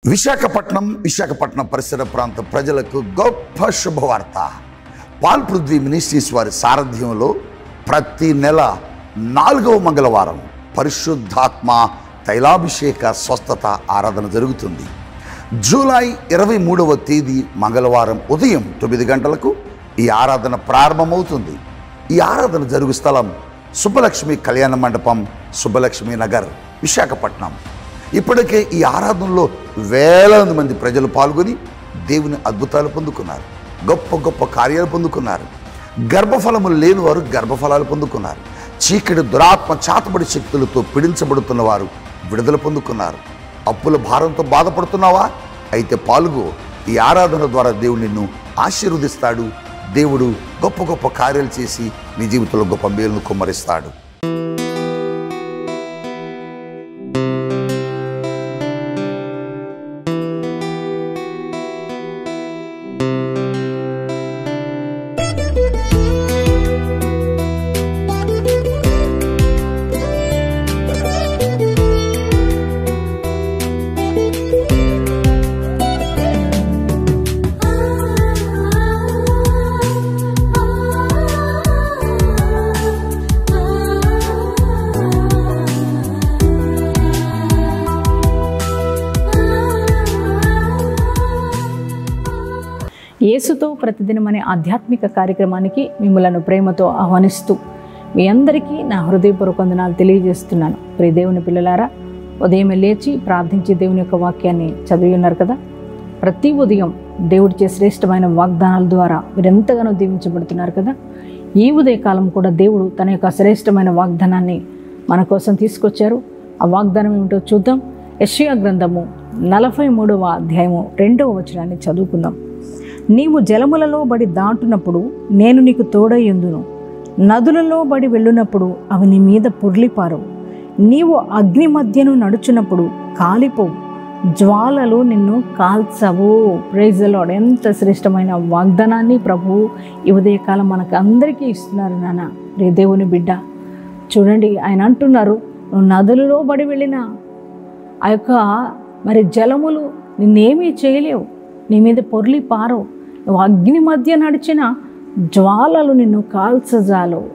విశాఖపట్నం పరిసర ప్రాంత ప్రజలకు గొప్ప శుభవార్త. పాల్ పృథ్వీ మినిస్ట్రీస్ వారి సారథ్యంలో ప్రతి నెల 4వ మంగళవారం పరిశుద్ధాత్మ తైలాభిషేక స్వస్థత ఆరాధన జరుగుతుంది. జూలై 23వ తేదీ మంగళవారం ఉదయం 9 గంటలకు ఈ ఆరాధన ప్రారంభమవుతుంది. ఈ ఆరాధన జరుగు స్థలం సుబ్బలక్ష్మి కళ్యాణ మండపం, సుబ్బలక్ష్మి నగర్, విశాఖపట్నం. ఇప్పటికే ఈ ఆరాధనలో వేలాది మంది ప్రజలు పాల్గొని దేవుని అద్భుతాలు పొందుకున్నారు, గొప్ప గొప్ప కార్యాలు పొందుకున్నారు. గర్భఫలము లేని వారు గర్భఫలాలు పొందుకున్నారు. చీకటి దురాత్మ చాతబడి శక్తులతో పీడించబడుతున్న వారు విడుదల పొందుకున్నారు. అప్పుల భారంతో బాధపడుతున్నావా? అయితే పాల్గొ. ఈ ఆరాధన ద్వారా దేవుడు నిన్ను ఆశీర్వదిస్తాడు. దేవుడు గొప్ప గొప్ప కార్యాలు చేసి నీ జీవితంలో గొప్ప మేలును కుమ్మరిస్తాడు. యేసుతో ప్రతిదినం అనే ఆధ్యాత్మిక కార్యక్రమానికి మిమ్మలను ప్రేమతో ఆహ్వానిస్తూ మీ అందరికీ నా హృదయపూర్వక వందనాలు తెలియజేస్తున్నాను. ప్రియ దేవుని పిల్లలారా, ఉదయం లేచి ప్రార్థించి దేవుని యొక్క వాక్యాన్ని చదివి ఉన్నారు కదా. ప్రతి ఉదయం దేవుడిచే శ్రేష్టమైన వాగ్దానాల ద్వారా మీరు ఎంతగానో దీవించబడుతున్నారు కదా. ఈ ఉదయకాలం కూడా దేవుడు తన యొక్క శ్రేష్టమైన వాగ్దానాన్ని మన కోసం తీసుకొచ్చారు. ఆ వాగ్దానం ఏమిటో చూద్దాం. యెషయా గ్రంథము 43వ అధ్యాయము 2వ వచనాన్ని చదువుకుందాం. నీవు జలములలో బడి దాటునప్పుడు నేను నీకు తోడయ్యుందును, నదులలో బడి వెళ్ళునప్పుడు అవి నీ మీద పొర్లిపారవు. నీవు అగ్ని మధ్యను నడుచునప్పుడు కాలిపోవు, జ్వాలలు నిన్ను కాల్చవు. Praise the lord. ఎంత శ్రేష్టమైన వాగ్దానాన్ని ప్రభువు ఈ ఉదయకాలం మనకు అందరికీ ఇస్తున్నారు. నాన్న రే దేవుని బిడ్డ, చూడండి, ఆయన అంటున్నారు, నువ్వు నదులలో బడి వెళ్ళినా ఆ యొక్క జలములు నిన్నేమీ చేయలేవు, నీ మీద పొర్లి పారవు. నువ్వు అగ్ని మధ్య నడిచిన జ్వాలలు నిన్ను కాల్చజాలవు.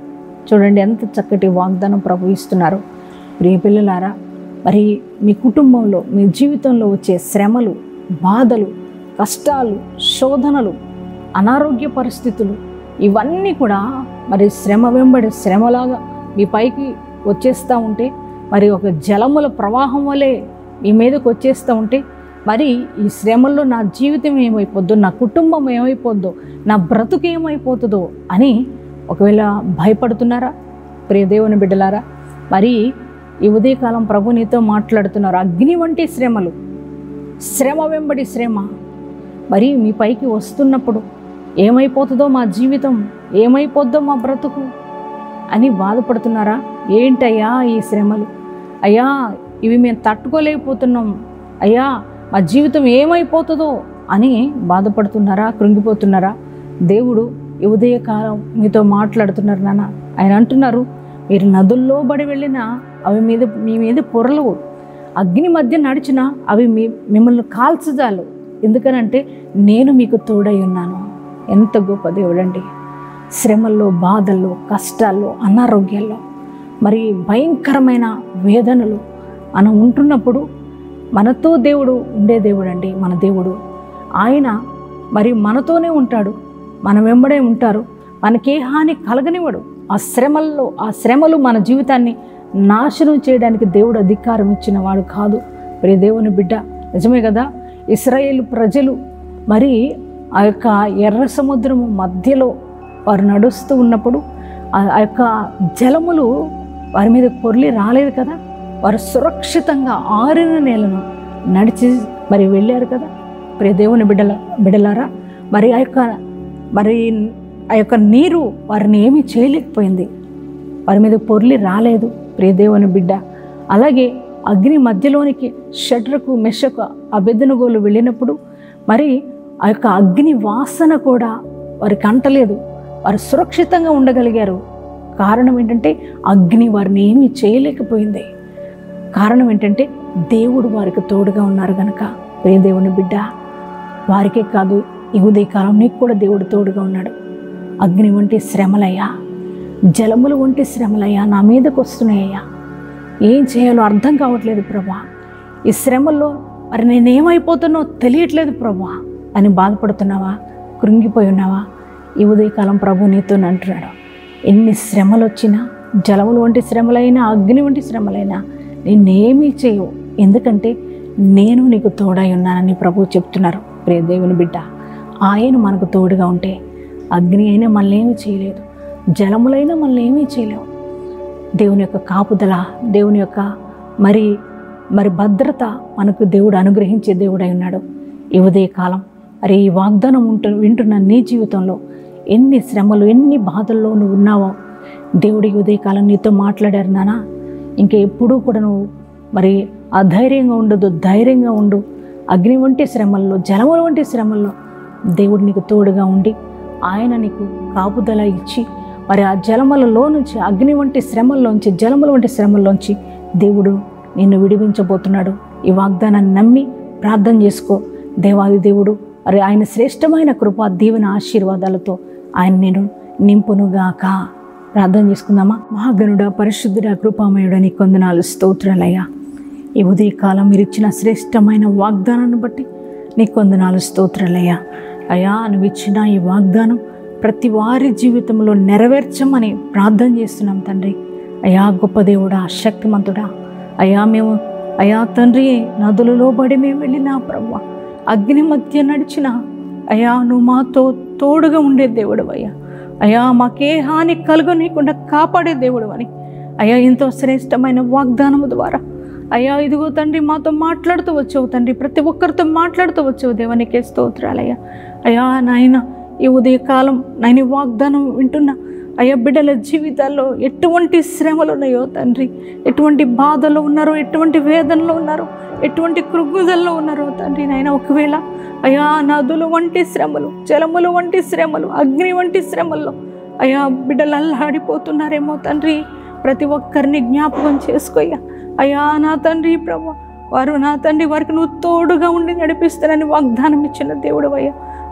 చూడండి ఎంత చక్కటి వాగ్దానం ప్రభు ఇస్తున్నారు. ప్రియ పిల్లలారా, మరి మీ కుటుంబంలో మీ జీవితంలో వచ్చే శ్రమలు, బాధలు, కష్టాలు, శోధనలు, అనారోగ్య పరిస్థితులు ఇవన్నీ కూడా మరి శ్రమ వెంబడి శ్రమలాగా మీ పైకి వచ్చేస్తూ ఉంటే, మరి ఒక జలముల ప్రవాహం వలె మీ మీదకి వచ్చేస్తూ ఉంటే, మరి ఈ శ్రమల్లో నా జీవితం ఏమైపోద్దో, నా కుటుంబం ఏమైపోద్దో, నా బ్రతుకు ఏమైపోతుందో అని ఒకవేళ భయపడుతున్నారా? ప్రియ దేవుని బిడ్డలారా, మరి ఈ ఉదయకాలం ప్రభు నీతో మాట్లాడుతున్నారు. అగ్ని వంటి శ్రమలు, శ్రమ వెంబడి శ్రమ మరి మీ పైకి వస్తున్నప్పుడు ఏమైపోతుందో మా జీవితం, ఏమైపోద్దో మా బ్రతుకు అని బాధపడుతున్నారా? ఏంటయ్యా ఈ శ్రమలు? అయ్యా ఇవి మేము తట్టుకోలేకపోతున్నాం, అయ్యా మా జీవితం ఏమైపోతుందో అని బాధపడుతున్నారా? కృంగిపోతున్నారా? దేవుడు ఈ ఉదయకాలం మీతో మాట్లాడుతున్నారు. నాన్న ఆయన అంటున్నారు, మీరు నదుల్లో బడి వెళ్ళినా అవి మీ మీద పొరలవు, అగ్ని మధ్య నడిచినా అవి మిమ్మల్ని కాల్చజాలు. ఎందుకనంటే నేను మీకు తోడై ఉన్నాను. ఎంత గొప్ప దేవుడండి. శ్రమల్లో, బాధల్లో, కష్టాల్లో, అనారోగ్యాల్లో, మరి భయంకరమైన వేదనలు మనం ఉంటున్నప్పుడు మనతో దేవుడు ఉండే దేవుడు అండి. మన దేవుడు ఆయన మరి మనతోనే ఉంటాడు, మన వెంబడే ఉంటారు, మనకే హాని కలగనివ్వడు. ఆ శ్రమలు మన జీవితాన్ని నాశనం చేయడానికి దేవుడు అధికారం ఇచ్చిన వాడు కాదు. మరి దేవుని బిడ్డ, నిజమే కదా. ఇశ్రాయేలు ప్రజలు మరి ఆ యొక్క ఎర్ర సముద్రము మధ్యలో వారు నడుస్తూ ఉన్నప్పుడు ఆ యొక్క జలములు వారి మీద పొర్లి రాలేదు కదా. వారు సురక్షితంగా ఆరిన నేలను నడిచి మరి వెళ్ళారు కదా. ప్రియ దేవుని బిడ్డలారా, మరి ఆ యొక్క నీరు వారిని ఏమీ చేయలేకపోయింది, వారి మీద పొర్లి రాలేదు. ప్రియ దేవుని బిడ్డ, అలాగే అగ్ని మధ్యలోనికి షడ్రకు, మెషకు, అబెద్నెగోలు వెళ్ళినప్పుడు మరి ఆ యొక్క అగ్ని వాసన కూడా వారికి అంటలేదు, వారు సురక్షితంగా ఉండగలిగారు. కారణం ఏంటంటే అగ్ని వారిని ఏమీ చేయలేకపోయింది. కారణం ఏంటంటే దేవుడు వారికి తోడుగా ఉన్నారు కనుక. ప్రియ దేవుని బిడ్డ, వారికే కాదు, ఈ ఉదయకాలం నీకు కూడా దేవుడు తోడుగా ఉన్నాడు. అగ్ని వంటి శ్రమలయ్యా, జలములు వంటి శ్రమలయ్యా నా మీదకు వస్తున్నాయ్యా, ఏం చేయాలో అర్థం కావట్లేదు ప్రభా, ఈ శ్రమల్లో మరి నేనేమైపోతున్నో తెలియట్లేదు ప్రభా అని బాధపడుతున్నావా, కృంగిపోయి ఉన్నావా? ఈ ఉదయకాలం ప్రభు నీతో అంటున్నాడు, ఎన్ని శ్రమలు వచ్చినా, జలములు వంటి శ్రమలైనా, అగ్ని వంటి శ్రమలైనా నిన్నేమీ చేయవు, ఎందుకంటే నేను నీకు తోడై ఉన్నానని ప్రభు చెప్తున్నారు. ప్రియ దేవుని బిడ్డ, ఆయన మనకు తోడుగా ఉంటే అగ్ని అయినా మనల్ని ఏమీ చేయలేదు, జలములైనా మనల్ని ఏమీ చేయలేవు. దేవుని యొక్క కాపుదల, దేవుని యొక్క మరి భద్రత మనకు దేవుడు అనుగ్రహించే దేవుడై ఉన్నాడు. ఈ ఉదయకాలం మరి ఈ వాగ్దానం వింటున్న నీ జీవితంలో ఎన్ని శ్రమలు, ఎన్ని బాధల్లో నువ్వు ఉన్నావో దేవుడి ఉదయకాలం నీతో మాట్లాడారు నానా. ఇంకా ఎప్పుడూ కూడా నువ్వు మరి అధైర్యంగా ఉండదు, ధైర్యంగా ఉండు. అగ్ని వంటి శ్రమల్లో, జలముల వంటి శ్రమల్లో దేవుడు నీకు తోడుగా ఉండి ఆయన నీకు కాపుదల ఇచ్చి మరి ఆ జలములలో నుంచి, అగ్ని వంటి శ్రమల్లోంచి, జలముల వంటి శ్రమల్లోంచి దేవుడు నిన్ను విడిపించబోతున్నాడు. ఈ వాగ్దానాన్ని నమ్మి ప్రార్థన చేసుకో. దేవాది దేవుడు మరి ఆయన శ్రేష్టమైన కృపా దీవెన ఆశీర్వాదాలతో ఆయన నేను నింపునుగాక. ప్రార్థన చేసుకుందామా? మహాగణుడా, పరిశుద్ధుడా, కృపామయుడా, నీ కొందనాలు, స్తోత్రాలయ్యా. ఈ ఉదయకాలం మీరు ఇచ్చిన శ్రేష్టమైన వాగ్దానాన్ని బట్టి నీ కొందనాలు, స్తోత్రాలయ్యా. అయ్యా, నువ్వు ఇచ్చిన ఈ వాగ్దానం ప్రతి వారి జీవితంలో నెరవేర్చమని ప్రార్థన చేస్తున్నాం తండ్రి. అయ్యా గొప్ప దేవుడా, శక్తిమంతుడా, అయ్యా తండ్రి, నదులలో బడి మేము వెళ్ళినా ప్రభువా, అగ్ని మధ్య నడిచిన అయ్యా నువ్వు మాతో తోడుగా ఉండే దేవుడు అయ్యా మాకే హాని కలుగనీయకుండా కాపాడే దేవుడు అని అయ్యా ఎంతో శ్రేష్టమైన వాగ్దానము ద్వారా అయ్యా ఇదిగో తండ్రి మాతో మాట్లాడుతూ వచ్చావు తండ్రి, ప్రతి ఒక్కరితో మాట్లాడుతూ వచ్చావు దేవానికే స్తోత్రాలయ్యా. అయ్యా నాయన, ఈ ఉదయకాలం నాయన వాగ్దానం వింటున్నా అయ్యా బిడ్డల జీవితాల్లో ఎటువంటి శ్రమలు ఉన్నాయో తండ్రి, ఎటువంటి బాధలో ఉన్నారో, ఎటువంటి వేదనలో ఉన్నారో, ఎటువంటి కృంగుదల్లో ఉన్నారో తండ్రి నాయన, ఒకవేళ అయ్యా నదులు వంటి శ్రమలు, జలములు వంటి శ్రమలు, అగ్ని వంటి శ్రమల్లో అయ్యా బిడ్డలు అల్లాడిపోతున్నారేమో తండ్రి, ప్రతి ఒక్కరిని జ్ఞాపకం చేసుకోయ్యా. అయ్యా నా తండ్రి ప్రభు, వారు నా తండ్రి వారికి నువ్వు తోడుగా ఉండి నడిపిస్తానని వాగ్దానం ఇచ్చిన దేవుడు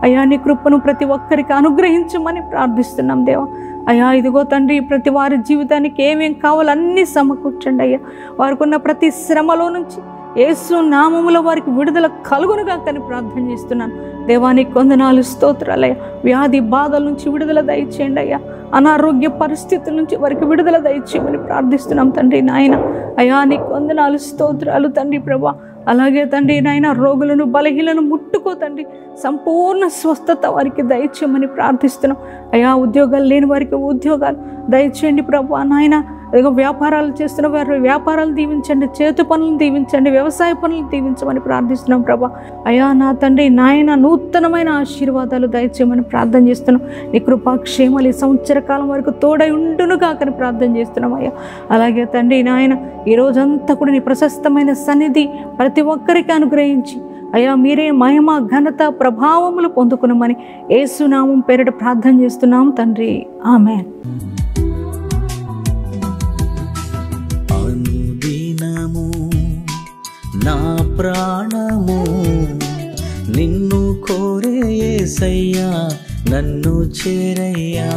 అయ్యా నీ కృపను ప్రతి ఒక్కరికి అనుగ్రహించమని ప్రార్థిస్తున్నాం దేవా. అయ్యా ఇదిగో తండ్రి, ప్రతి వారి జీవితానికి ఏమేం కావాలో అన్నీ సమకూర్చండి అయ్యా. వారికి ఉన్న ప్రతి శ్రమలో నుంచి యేసు నామములో వారికి విడుదల కలుగునుగా కానీ ప్రార్థన చేస్తున్నాను దేవానికి వందనాలు, స్తోత్రాలయ్యా. వ్యాధి బాధల నుంచి విడుదల దయచేయండి అయ్యా. అనారోగ్య పరిస్థితుల నుంచి వారికి విడుదల దయచేయమని ప్రార్థిస్తున్నాం తండ్రి నాయన. అయ్యా నీకు వందనాలు, స్తోత్రాలు తండ్రి ప్రభా. అలాగే తండ్రి నాయన, రోగులను బలహీనలను ముట్టుకో తండ్రి, సంపూర్ణ స్వస్థత వారికి దయచేయమని ప్రార్థిస్తున్నాం అయ్యా. ఉద్యోగాలు లేని వారికి ఉద్యోగాలు దయచేయండి ప్రభా నాయన. అదిగో వ్యాపారాలు చేస్తున్న వారి వ్యాపారాలు దీవించండి, చేతి పనులను దీవించండి, వ్యవసాయ పనులను దీవించమని ప్రార్థిస్తున్నాం ప్రభా. అయ్యా నా తండ్రి నాయన, నూతనమైన ఆశీర్వాదాలు దయచేయమని ప్రార్థన చేస్తున్నాం. నీ కృపాక్షేమాలు ఈ సంవత్సర కాలం వరకు తోడై ఉండునుగా కానీ ప్రార్థన చేస్తున్నాం అయ్యా. అలాగే తండ్రి నాయన, ఈ రోజంతా కూడా నీ ప్రశస్తమైన సన్నిధి ప్రతి ఒక్కరికి అనుగ్రహించి అయ్యా మీరే మహిమ ఘనత ప్రభావములు పొందుకునమని యేసు నామం పేరిట ప్రార్థన చేస్తున్నాం తండ్రి, ఆమేన్. అనుదినము నా ప్రాణము నిన్ను కోరే యేసయ్యా, నన్ను చేరయ్యా.